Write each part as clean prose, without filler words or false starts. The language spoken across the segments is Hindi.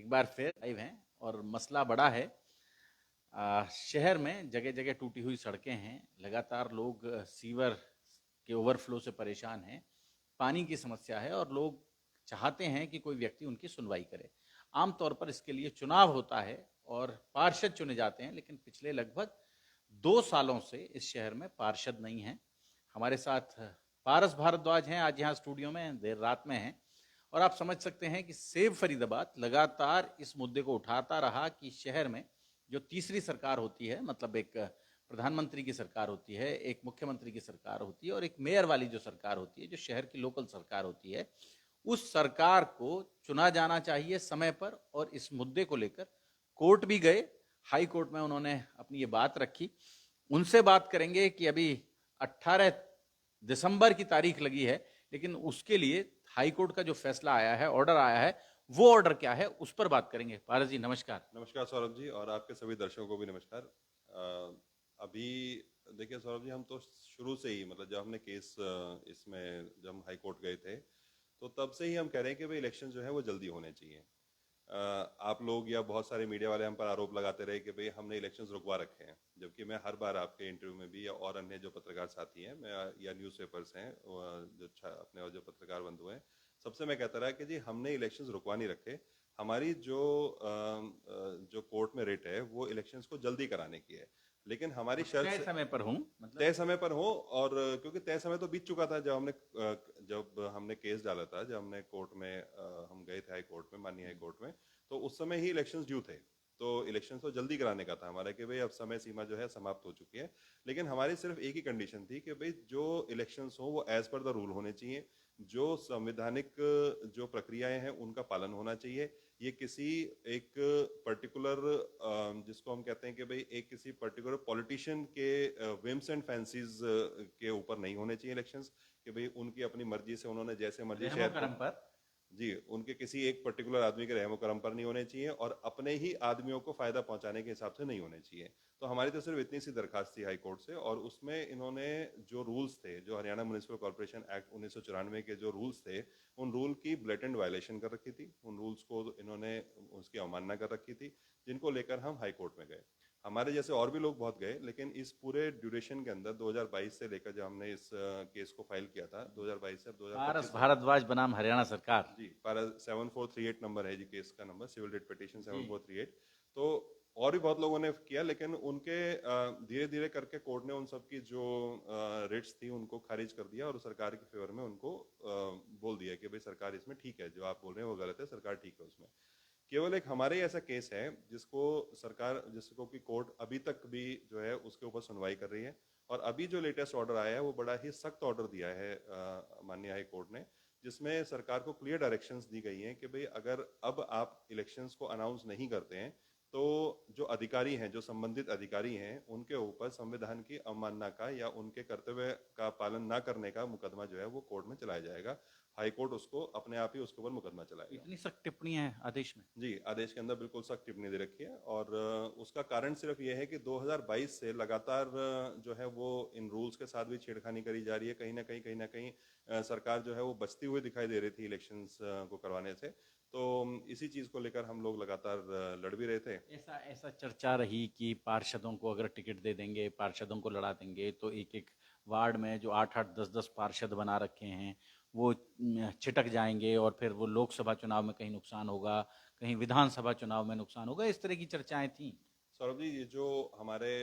एक बार फिर लाइव हैं और मसला बड़ा है। शहर में जगह जगह टूटी हुई सड़कें हैं, लगातार लोग सीवर के ओवरफ्लो से परेशान हैं, पानी की समस्या है और लोग चाहते हैं कि कोई व्यक्ति उनकी सुनवाई करे। आमतौर पर इसके लिए चुनाव होता है और पार्षद चुने जाते हैं, लेकिन पिछले लगभग 2 सालों से इस शहर में पार्षद नहीं हैं। हमारे साथ पारस भारद्वाज हैं, आज यहाँ स्टूडियो में देर रात में हैं और आप समझ सकते हैं कि सेव फरीदाबाद लगातार इस मुद्दे को उठाता रहा कि शहर में जो तीसरी सरकार होती है, मतलब एक प्रधानमंत्री की सरकार होती है, एक मुख्यमंत्री की सरकार होती है और एक मेयर वाली जो सरकार होती है, जो शहर की लोकल सरकार होती है, उस सरकार को चुना जाना चाहिए समय पर। और इस मुद्दे को लेकर कोर्ट भी गए, हाई कोर्ट में उन्होंने अपनी ये बात रखी। उनसे बात करेंगे कि अभी 18 दिसंबर की तारीख लगी है, लेकिन उसके लिए हाई कोर्ट का जो फैसला आया है, ऑर्डर आया है, वो ऑर्डर क्या है, उस पर बात करेंगे। पारस जी नमस्कार। नमस्कार सौरभ जी, और आपके सभी दर्शकों को भी नमस्कार। अभी देखिए सौरभ जी, हम तो शुरू से ही मतलब जब हमने केस इसमें जब हम हाई कोर्ट गए थे तो तब से ही हम कह रहे हैं कि भाई इलेक्शन जो है वो जल्दी होने चाहिए। आप लोग या बहुत सारे मीडिया वाले हम पर आरोप लगाते रहे कि भाई हमने इलेक्शंस रुकवा रखे हैं, जबकि मैं हर बार आपके इंटरव्यू में भी या और अन्य जो पत्रकार साथी हैं मैं या न्यूज़पेपर्स हैं जो अपने और जो पत्रकार बंधु हैं, सबसे मैं कहता रहा कि जी हमने इलेक्शंस रुकवा नहीं रखे। हमारी जो कोर्ट में रिट है वो इलेक्शंस को जल्दी कराने की है, लेकिन हमारी शर्त तय समय पर हूँ, मतलब तय समय पर हो। और क्योंकि तय समय तो बीत चुका था जब हमने केस डाला था, जब हमने कोर्ट में हम गए थे हाई कोर्ट में, माननीय हाई कोर्ट में, तो उस समय ही इलेक्शंस ड्यू थे। तो इलेक्शंस तो जल्दी कराने का था हमारा कि भाई अब समय सीमा जो है समाप्त हो चुकी है। लेकिन हमारी सिर्फ एक ही कंडीशन थी कि भाई जो इलेक्शंस हो वो एज पर द रूल होने चाहिए, जो संवैधानिक जो प्रक्रियाएं हैं उनका पालन होना चाहिए। ये किसी एक पर्टिकुलर जिसको हम कहते हैं कि भाई एक किसी पर्टिकुलर पॉलिटिशियन के विम्स एंड फैंसीज के ऊपर नहीं होने चाहिए इलेक्शंस, कि भाई उनकी अपनी मर्जी से उन्होंने जैसे मर्जी रहमो शहर को करम पर। जी उनके किसी एक पर्टिकुलर आदमी के रहमो करम पर नहीं होने चाहिए और अपने ही आदमियों को फायदा पहुंचाने के हिसाब से नहीं होने चाहिए। तो हमारी तो सिर्फ इतनी सी दरखास्त थी हाई कोर्ट से, और उसमें इन्होंने जो रूल्स थे, जो हरियाणा म्युनिसिपल कॉर्पोरेशन एक्ट 1994 के जो रूल्स थे, उन रूल की ब्लेटेंट वायलेशन कर रखी थी। उन रूल्स को इन्होंने उसकी अवमानना कर रखी थी, जिनको लेकर हम हाई कोर्ट में गए। हमारे जैसे और भी लोग बहुत गए, लेकिन इस पूरे ड्यूरेशन के अंदर 2022 से लेकर जब हमने इस केस को फाइल किया था 2022 से पारस 2025 तक। भारद्वाज बनाम हरियाणा सरकार। जी, पारा 7438 नंबर है जी केस का नंबर, सिविल रिट पिटीशन जी। 7438। तो और भी बहुत लोगों ने किया, लेकिन उनके धीरे धीरे करके कोर्ट ने उन सब की जो रिट्स थी उनको खारिज कर दिया और सरकार के फेवर में उनको बोल दिया कि भाई सरकार इसमें ठीक है, जो आप बोल रहे हैं वो गलत है, सरकार ठीक है उसमें। केवल एक हमारे ही ऐसा केस है जिसको कि कोर्ट अभी तक भी जो है उसके ऊपर सुनवाई कर रही है। और अभी जो लेटेस्ट ऑर्डर आया है वो बड़ा ही सख्त ऑर्डर दिया है माननीय हाई कोर्ट ने, जिसमें सरकार को क्लियर डायरेक्शंस दी गई हैं कि भाई अगर अब आप इलेक्शंस को अनाउंस नहीं करते हैं तो जो अधिकारी हैं, जो संबंधित अधिकारी हैं, उनके ऊपर संविधान की अवमानना का या उनके कर्तव्य का पालन ना करने का मुकदमा जो है वो कोर्ट में चलाया जाएगा। हाई कोर्ट उसको अपने आप ही उसके ऊपर मुकदमा चलाएगा। इतनी सख्त टिप्पणी है आदेश में। जी, आदेश के अंदर बिल्कुल सख्त टिप्पणी दे रखी है, और उसका कारण सिर्फ ये है कि 2022 से लगातार जो है वो इन रूल्स के साथ भी छेड़खानी करी जा रही है। कहीं ना कहीं सरकार जो है वो बचती हुई दिखाई दे रही थी इलेक्शंस को करवाने से। तो इसी चीज़ को लेकर हम लोग लगातार लड़ भी रहे थे। ऐसा ऐसा चर्चा रही कि पार्षदों को अगर टिकट दे देंगे, पार्षदों को लड़ा देंगे, तो एक एक वार्ड में जो 8-8, 10-10 पार्षद बना रखे हैं वो छिटक जाएंगे और फिर वो लोकसभा चुनाव में कहीं नुकसान होगा, कहीं विधानसभा चुनाव में नुकसान होगा। इस तरह की चर्चाएं थी। सौरभ जी, ये जो हमारे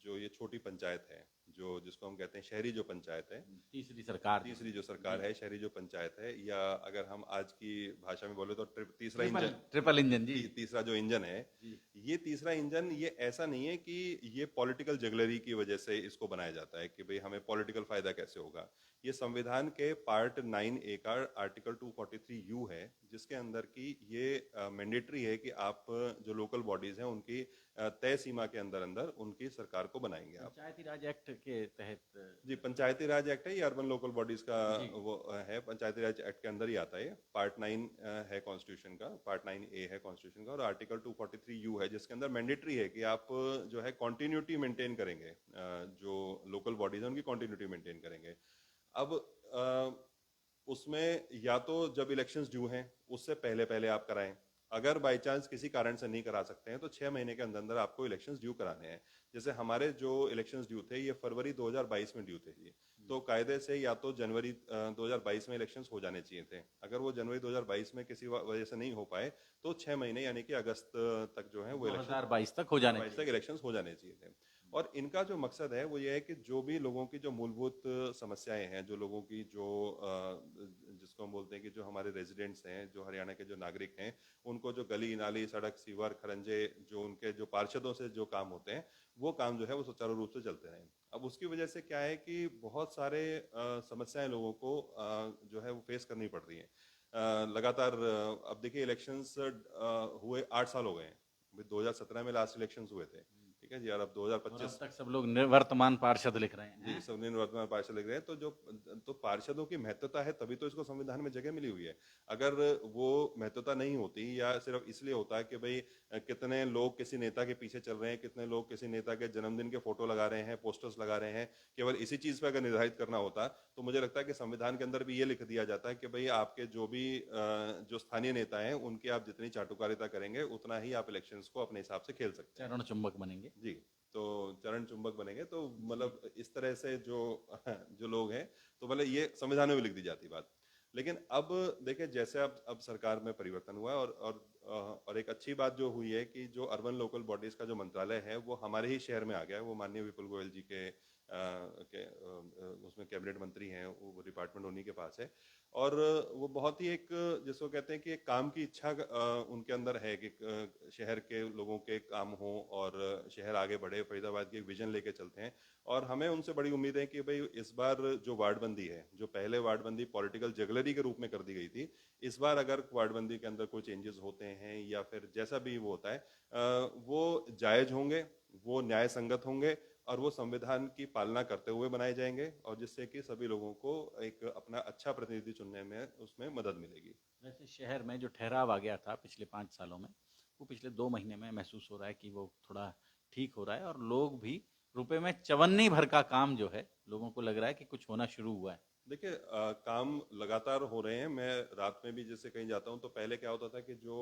जो ये छोटी पंचायत है, जो जिसको हम कहते हैं शहरी जो पंचायत है, तीसरी सरकार तीसरी जो जी। सरकार है, शहरी जो पंचायत है, या अगर हम आज की भाषा में बोले तो तीसरा ट्रिपल इंजन, ट्रिपल इंजन जी। तीसरा जो इंजन है, जी। ये तीसरा इंजन ये ऐसा नहीं है कि ये पॉलिटिकल जगलरी की वजह से इसको बनाया जाता है कि भाई हमें पॉलिटिकल फायदा कैसे होगा। ये संविधान के पार्ट 9A का आर्टिकल 243U है, जिसके अंदर की ये मैंडेटरी है कि आप जो लोकल बॉडीज हैं उनकी तय सीमा के अंदर अंदर उनकी सरकार को बनाएंगे आप। पंचायती राज एक्ट के तहत। जी, पंचायती राज एक्ट है, ये अर्बन लोकल बॉडीज का जी। वो है, पंचायती राज एक्ट के अंदर ही आता है। पार्ट 9 है कॉन्स्टिट्यूशन का, पार्ट 9A है कॉन्स्टिट्यूशन का, और आर्टिकल 243U है जिसके अंदर मैंडेटरी है कि आप जो है कॉन्टिन्यूटी मेंटेन करेंगे, जो लोकल बॉडीज है उनकी कॉन्टिन्यूटी मेंटेन करेंगे। अब उसमें या तो जब इलेक्शंस ड्यू हैं उससे पहले पहले आप कराएं, अगर बाई चांस किसी कारण से नहीं करा सकते हैं तो 6 महीने के अंदर अंदर आपको इलेक्शंस ड्यू कराने हैं। जैसे हमारे जो इलेक्शंस ड्यू थे ये फरवरी 2022 में ड्यू थे ये, तो कायदे से या तो जनवरी 2022 में इलेक्शंस हो जाने चाहिए थे। अगर वो जनवरी 2022 में किसी वजह से नहीं हो पाए तो 6 महीने यानी कि अगस्त तक जो है वो इलेक्शन 2022 तक हो जाने 2022 चाहिए। तक इलेक्शंस हो जाने चाहिए थे। और इनका जो मकसद है वो ये है कि जो भी लोगों की जो मूलभूत समस्याएं हैं, जो लोगों की जो जिसको हम बोलते हैं कि जो हमारे रेजिडेंट्स हैं, जो हरियाणा के जो नागरिक हैं, उनको जो गली नाली सड़क सीवर खरंजे जो उनके जो पार्षदों से जो काम होते हैं वो काम जो है वो सुचारू रूप से चलते रहें। अब उसकी वजह से क्या है कि बहुत सारे समस्याएं लोगों को जो है वो फेस करनी पड़ रही हैं लगातार। अब देखिए इलेक्शंस हुए 8 साल हो गए हैं। अभी 2017 में लास्ट इलेक्शंस हुए थे, ठीक है जी, और अब और अब 2025 तक सब लोग निवर्तमान पार्षद लिख रहे जी हैं। सब निवर्तमान पार्षद लग रहे हैं। तो पार्षदों की महत्वता है तभी तो इसको संविधान में जगह मिली हुई है। अगर वो महत्वता नहीं होती या सिर्फ इसलिए होता है कि भाई कितने लोग किसी नेता के पीछे चल रहे हैं, कितने लोग किसी नेता के जन्मदिन के फोटो लगा रहे हैं, पोस्टर्स लगा रहे हैं, केवल इसी चीज पर अगर निर्धारित करना होता तो मुझे लगता है कि संविधान के अंदर भी ये लिख दिया जाता है कि भाई आपके जो भी जो स्थानीय नेता हैं उनकी आप जितनी चाटुकारिता करेंगे उतना ही आप इलेक्शंस को अपने हिसाब से खेल सकते हैं। चरण चुंबक बनेंगे। जी, तो चरण चुंबक बनेंगे तो मतलब इस तरह से जो जो लोग हैं तो मतलब ये संविधान में भी लिख दी जाती बात। लेकिन अब देखिए जैसे अब सरकार में परिवर्तन हुआ है और एक अच्छी बात जो हुई है कि जो अर्बन लोकल बॉडीज का जो मंत्रालय है वो हमारे ही शहर में आ गया है। वो माननीय विपुल गोयल जी उसमें कैबिनेट मंत्री हैं, वो डिपार्टमेंट उन्हीं के पास है। और वो बहुत ही एक जिसको कहते हैं कि एक काम की इच्छा उनके अंदर है कि शहर के लोगों के काम हो और शहर आगे बढ़े, फरीदाबाद की एक विजन लेके चलते हैं। और हमें उनसे बड़ी उम्मीद है कि भाई इस बार जो वार्डबंदी है, जो पहले वार्डबंदी पॉलिटिकल जगलरी के रूप में कर दी गई थी, इस बार अगर वार्डबंदी के अंदर कोई चेंजेस होते हैं या फिर जैसा भी वो होता है वो जायज होंगे, वो न्याय संगत होंगे और वो संविधान की पालना करते हुए बनाए जाएंगे और जिससे कि सभी लोगों को एक अपना अच्छा प्रतिनिधि चुनने में उसमें मदद मिलेगी। वैसे शहर में जो ठहराव आ गया था पिछले 5 सालों में, वो पिछले 2 महीने में महसूस हो रहा है कि वो थोड़ा ठीक हो रहा है और लोग भी रुपए में चवन्नी भर का काम जो है लोगों को लग रहा है कि कुछ होना शुरू हुआ है। देखिए काम लगातार हो रहे हैं। मैं रात में भी जैसे कहीं जाता हूँ तो पहले क्या होता था कि जो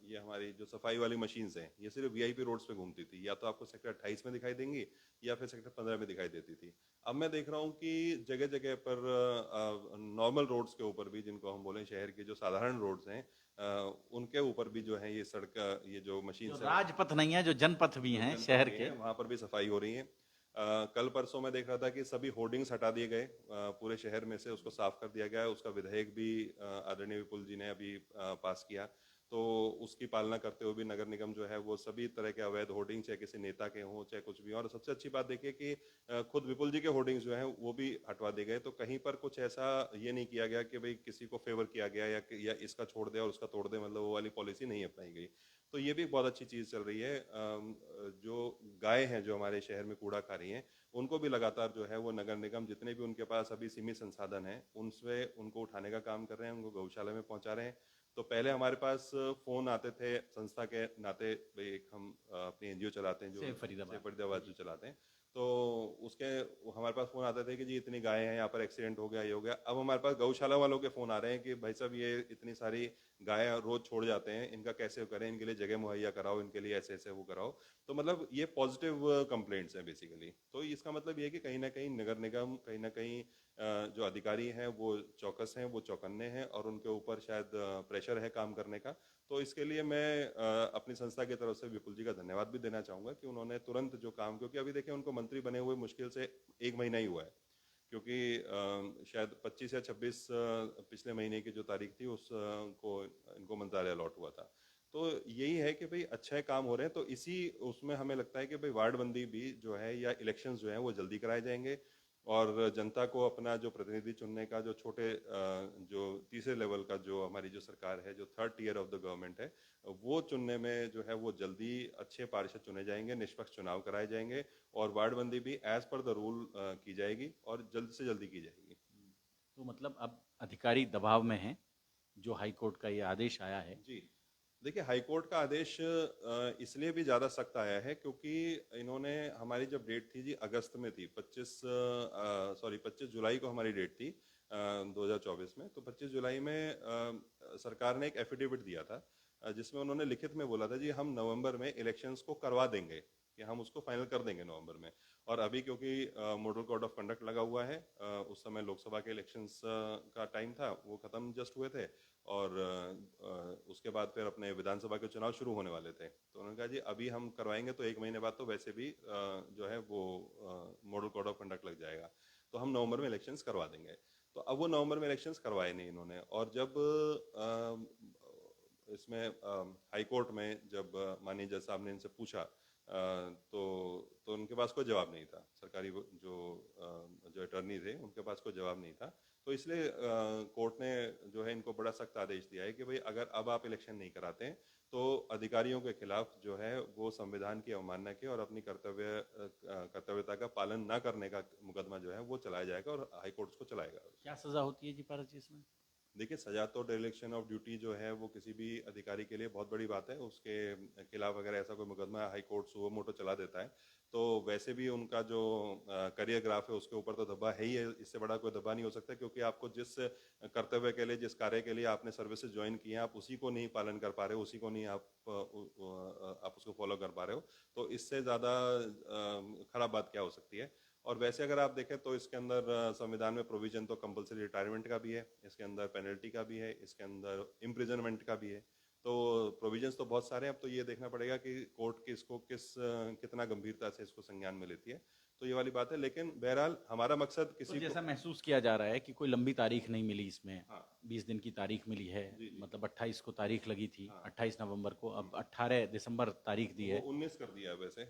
ये हमारी जो सफाई वाली मशीन्स हैं ये सिर्फ वीआईपी रोड्स पे घूमती थी, या तो आपको सेक्टर 28 में दिखाई देंगी या फिर सेक्टर 15 में दिखाई देती थी। अब मैं देख रहा हूँ कि जगह जगह पर नॉर्मल रोड्स के ऊपर भी, जिनको हम बोलें शहर के जो साधारण रोड्स हैं उनके ऊपर भी जो है ये सड़क ये जो मशीन जो से राजपथ नहीं है, जो जनपथ भी जो हैं जनपथ शहर भी के। हैं वहां पर भी सफाई हो रही है। कल परसों मैं देख रहा था कि सभी होर्डिंग्स हटा दिए गए पूरे शहर में से, उसको साफ कर दिया गया है। उसका विधेयक भी आदरणीय विपुल जी ने अभी पास किया। तो उसकी पालना करते हुए भी नगर निगम जो है वो सभी तरह के अवैध होर्डिंग, चाहे किसी नेता के हों चाहे कुछ भी। और सबसे अच्छी बात देखिए कि खुद विपुल जी के होर्डिंग्स जो हैं वो भी हटवा दिए गए। तो कहीं पर कुछ ऐसा ये नहीं किया गया कि भाई किसी को फेवर किया गया या इसका छोड़ दे और उसका तोड़ दे, मतलब वो वाली पॉलिसी नहीं अपनाई गई। तो ये भी बहुत अच्छी चीज़ चल रही है। जो गाय हैं जो हमारे शहर में कूड़ा खा रही हैं उनको भी लगातार जो है वो नगर निगम जितने भी उनके पास अभी सीमित संसाधन हैं उनसे उनको उठाने का काम कर रहे हैं, उनको गौशाला में पहुंचा रहे हैं। तो पहले हमारे पास फोन आते थे संस्था के नाते, भाई एक हम अपनी एनजीओ चलाते हैं जो से सेव फरीदाबाद। फरीदाबाद जो चलाते हैं। तो उसके हमारे पास फोन आते थे कि जी इतनी गायें हैं यहाँ पर, एक्सीडेंट हो गया, ये हो गया। अब हमारे पास गौशाला वालों के फोन आ रहे हैं कि भाई साहब ये इतनी सारी गाय रोज छोड़ जाते हैं, इनका कैसे करें, इनके लिए जगह मुहैया कराओ, इनके लिए ऐसे ऐसे वो कराओ। तो मतलब ये पॉजिटिव कंप्लेंट्स हैं बेसिकली। तो इसका मतलब ये है कि कहीं ना कहीं नगर निगम, कहीं ना कहीं जो अधिकारी हैं वो चौकस हैं, वो चौकन्ने हैं और उनके ऊपर शायद प्रेशर है काम करने का। तो इसके लिए मैं अपनी संस्था की तरफ से विपुल जी का धन्यवाद भी देना चाहूँगा कि उन्होंने तुरंत जो काम, क्योंकि अभी देखिए उनको मंत्री बने हुए मुश्किल से 1 महीना ही हुआ है, क्योंकि शायद 25 या 26 पिछले महीने की जो तारीख थी उस को इनको मंत्रालय अलॉट हुआ था। तो यही है कि भाई अच्छे काम हो रहे हैं। तो इसी उसमें हमें लगता है कि भाई वार्डबंदी भी जो है या इलेक्शंस जो हैं वो जल्दी कराए जाएंगे और जनता को अपना जो प्रतिनिधि चुनने का जो छोटे जो तीसरे लेवल का जो हमारी जो सरकार है, जो third tier of the government है, वो चुनने में जो है वो जल्दी अच्छे पार्षद चुने जाएंगे, निष्पक्ष चुनाव कराए जाएंगे और वार्डबंदी भी एज पर द रूल की जाएगी और जल्द से जल्दी की जाएगी। तो मतलब अब अधिकारी दबाव में हैं, जो हाई कोर्ट का ये आदेश आया है। जी, देखिए हाई कोर्ट का आदेश इसलिए भी ज़्यादा सख्त आया है क्योंकि इन्होंने, हमारी जब डेट थी जी अगस्त में थी, 25 जुलाई को हमारी डेट थी 2024 में। तो 25 जुलाई में सरकार ने एक एफिडेविट दिया था जिसमें उन्होंने लिखित में बोला था जी हम नवंबर में इलेक्शंस को करवा देंगे, कि हम उसको फाइनल कर देंगे नवंबर में। और अभी क्योंकि मॉडल कोड ऑफ कंडक्ट लगा हुआ है, उस समय लोकसभा के इलेक्शंस का टाइम था, वो खत्म जस्ट हुए थे, और उसके बाद फिर अपने विधानसभा के चुनाव शुरू होने वाले थे। तो उन्होंने कहा जी अभी हम करवाएंगे तो 1 महीने बाद तो वैसे भी जो है वो मॉडल कोड ऑफ कंडक्ट लग जाएगा, तो हम नवंबर में इलेक्शंस करवा देंगे। तो अब वो नवंबर में इलेक्शंस करवाए नहीं इन्होंने, और जब इसमें हाई कोर्ट में जब माननीय जज साहब ने इनसे पूछा, तो उनके पास कोई जवाब नहीं था, सरकारी जो अटर्नी थे उनके पास कोई जवाब नहीं था। तो इसलिए कोर्ट ने जो है इनको बड़ा सख्त आदेश दिया है कि भाई अगर अब आप इलेक्शन नहीं कराते हैं तो अधिकारियों के खिलाफ जो है वो संविधान की अवमानना के और अपनी कर्तव्यता का पालन न करने का मुकदमा जो है वो चलाया जाएगा और हाई कोर्ट उसको चलाएगा। क्या सजा होती है जी पारस जी इसमें? देखिए, सजा तो डिरेक्शन ऑफ ड्यूटी जो है वो किसी भी अधिकारी के लिए बहुत बड़ी बात है। उसके खिलाफ अगर ऐसा कोई मुकदमा हाई कोर्ट सुओ मोटो चला देता है तो वैसे भी उनका जो करियर ग्राफ है उसके ऊपर तो दबा है ही है, इससे बड़ा कोई दबा नहीं हो सकता, क्योंकि आपको जिस कर्तव्य के लिए, जिस कार्य के लिए आपने सर्विसेज ज्वाइन किए हैं, आप उसी को नहीं पालन कर पा रहे हो, उसी को नहीं आप उसको फॉलो कर पा रहे हो, तो इससे ज़्यादा खराब बात क्या हो सकती है। और वैसे अगर आप देखें तो इसके अंदर संविधान में प्रोविजन तो कंपलसरी रिटायरमेंट का भी है, इसके अंदर पेनल्टी का भी है, इसके अंदर इम्प्रिजनमेंट का भी है, तो प्रोविजंस तो बहुत सारे हैं। अब तो ये देखना पड़ेगा कि कोर्ट कितना गंभीरता से इसको संज्ञान में लेती है, तो ये वाली बात है। लेकिन बहरहाल हमारा मकसद तो किसी जैसा महसूस किया जा रहा है कि कोई लंबी तारीख नहीं मिली इसमें, हाँ 20 दिन की तारीख मिली है, जी जी मतलब 28 को तारीख लगी थी, हाँ 28 नवंबर को, अब 18 दिसंबर तारीख दी वो है। 19 कर दिया है वैसे,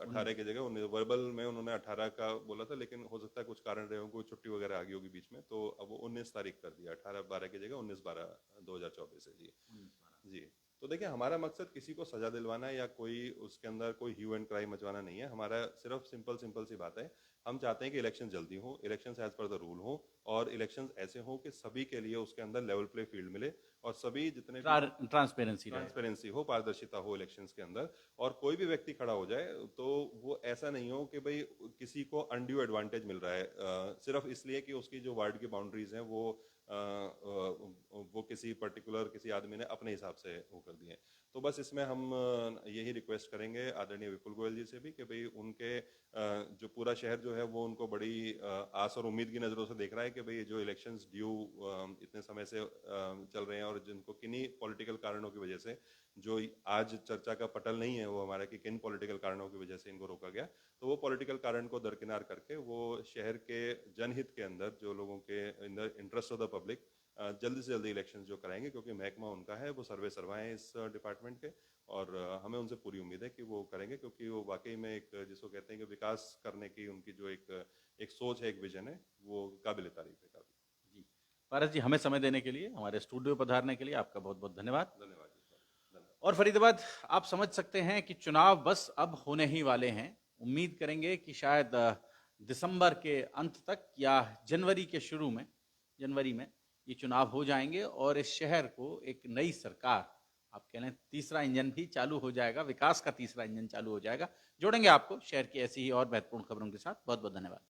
18 की जगह 19, वर्बल में उन्होंने 18 का बोला था, लेकिन हो सकता है कुछ कारण रहे हो, कोई छुट्टी वगैरह आ गई होगी बीच में, तो अब वो 19 तारीख कर दिया, 18/12 की जगह 19/12/2024 है जी। जी, तो देखिए हमारा मकसद किसी को सजा दिलवाना या कोई उसके अंदर कोई ह्यू एंड क्राई मचवाना नहीं है। हमारा सिर्फ सिंपल सी बात है, हम चाहते हैं कि इलेक्शन जल्दी हो, election as per the rule हो, और इलेक्शन ऐसे हो कि सभी के लिए उसके अंदर लेवल प्ले फील्ड मिले, और सभी जितने भी ट्रांसपेरेंसी रहे। ट्रांसपेरेंसी हो, पारदर्शिता हो इलेक्शंस के अंदर, और कोई भी व्यक्ति खड़ा हो जाए तो वो ऐसा नहीं हो कि भाई किसी को अनड्यू एडवांटेज मिल रहा है सिर्फ इसलिए कि उसकी जो वार्ड की बाउंड्रीज हैं वो किसी पर्टिकुलर किसी आदमी ने अपने हिसाब से वो कर दिए। तो बस इसमें हम यही रिक्वेस्ट करेंगे आदरणीय विपुल गोयल जी से भी कि भाई उनके जो पूरा शहर जो है वो उनको बड़ी आस और उम्मीद की नज़रों से देख रहा है कि भाई जो इलेक्शंस ड्यू इतने समय से चल रहे हैं, और जिनको किन्हीं पॉलिटिकल कारणों की वजह से, जो आज चर्चा का पटल नहीं है वो हमारा कि किन पॉलिटिकल कारणों की वजह से इनको रोका गया, तो वो पॉलिटिकल कारण को दरकिनार करके वो शहर के जनहित के अंदर, जो लोगों के इंटरेस्ट ऑफ द पब्लिक, जल्दी से जल्दी इलेक्शन जो कराएंगे, क्योंकि महकमा उनका है, वो सर्वे सर्वा है इस डिपार्टमेंट के, और हमें उनसे पूरी उम्मीद है कि वो करेंगे, क्योंकि वो वाकई में एक जिसको कहते हैं कि विकास करने की उनकी जो एक सोच है, एक विजन है, वो काबिल तारीफ है काफी। जी पारस जी, हमें समय देने के लिए, हमारे स्टूडियो पधारने के लिए आपका बहुत बहुत धन्यवाद। धन्यवाद जी, धन्यवाद। और फरीदाबाद, आप समझ सकते हैं कि चुनाव बस अब होने ही वाले हैं। उम्मीद करेंगे कि शायद दिसंबर के अंत तक या जनवरी में ये चुनाव हो जाएंगे, और इस शहर को एक नई सरकार, आप कह लें तीसरा इंजन भी चालू हो जाएगा, विकास का तीसरा इंजन चालू हो जाएगा। जोड़ेंगे आपको शहर की ऐसी ही और महत्वपूर्ण खबरों के साथ। बहुत बहुत धन्यवाद।